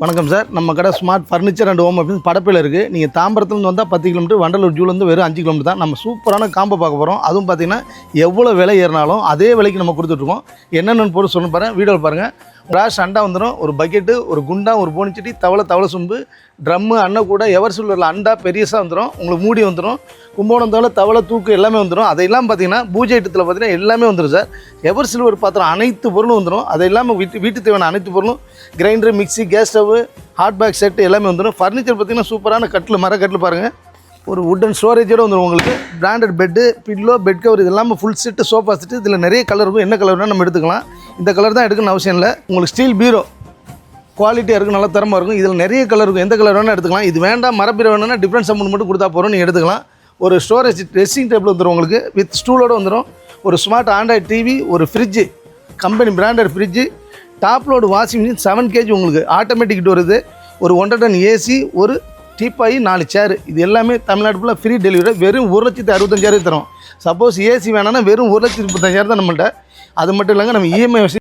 வணக்கம் சார். நம்ம கடை smart furniture and home appliances படப்பில் இருக்குது. நீங்கள் தாம்பரத்துலேருந்து வந்தால் 10 கிலோமீட்டர், வண்டலூர் ஜூலேருந்து வெறும் 5 கிலோமீட்டர் தான். நம்ம சூப்பரான காம்போ பார்க்க போகிறோம். அதுவும் பார்த்திங்கன்னா எவ்வளோ விலை ஏறினாலும் அதே விலைக்கு நம்ம கொடுத்துட்ருக்கோம். என்னென்னு பொருள் சொல்லணும் பாருங்கள், வீடியோவில் பாருங்கள். ராஷ் அண்டா வந்துடும், ஒரு பக்கெட்டு, ஒரு குண்டா, ஒரு போனிச்சட்டி, தவளை சொம்பு, ட்ரம்மு, அன்னை கூட, எவர் சில்வரில் அண்டா பெரியசாக வந்துடும். உங்களுக்கு மூடி வந்துடும். கும்போணம் தவளை தூக்கு எல்லாமே வந்துடும். அதையெல்லாம் பார்த்திங்கன்னா பூஜை ஐட்டத்தில் பார்த்திங்கன்னா எல்லாமே வந்துடும் சார். எவர் சில்வர் பாத்திரம் அனைத்து பொருளும் வந்துடும். அது இல்லாமல் வீட்டு தேவையான அனைத்து பொருளும், grinder, mixie, gas stove, hot pack set எல்லாமே வந்துடும். ஃபர்னிச்சர் பார்த்திங்கன்னா சூப்பரான கட்டில், மரக்கட்டில் பாருங்கள். ஒரு வுட்டன் ஸ்டோரேஜோடு வந்துடும். உங்களுக்கு branded bed, pillow, bed cover, இது எல்லாமே ஃபுல் செட்டு, சோஃபா செட்டு. இதில் நிறைய கலர் இருக்கும். என்ன கலர் வேணால் நம்ம எடுத்துக்கலாம். இந்த கலர் தான் எடுக்கணும்னு அவசியம் இல்லை. உங்களுக்கு ஸ்டீல் பீரோ குவாலிட்டியாக இருக்கும், நல்ல தரமாக இருக்கும். இதில் நிறைய கலர் இருக்கும். எந்த கலர் வேணால் எடுத்துக்கலாம். இது வேண்டாம் மரப்பீரோ வேணும்னா டிஃப்ரென்ஸ் அமௌண்ட் மட்டும் கொடுத்தா போகிறோம், நீங்கள் எடுத்துக்கலாம். ஒரு ஸ்டோரேஜ் ட்ரெஸ்ஸிங் டேபிள் வந்துடும் உங்களுக்கு, வித் ஸ்டூலோடு வந்துடும். ஒரு ஸ்மார்ட் ஆண்ட்ராய்ட் டிவி, ஒரு fridge, company branded fridge, top load washing machine 7 kg உங்களுக்கு ஆட்டோமேட்டிக் வருது. ஒரு 1.5 ton ஏசி, ஒரு டீப்பாயி, 4 சேரு. இது எல்லாமே தமிழ்நாடு ஃபுல்லாக ஃப்ரீ டெலிவரி. வெறும் 1,65,000 தரோம். சப்போஸ் ஏசி வேணான்னா வெறும் 1,35,000 தான் நம்மள்கிட்ட. அது மட்டும் இல்லைங்க, நம்ம இஎம்ஐ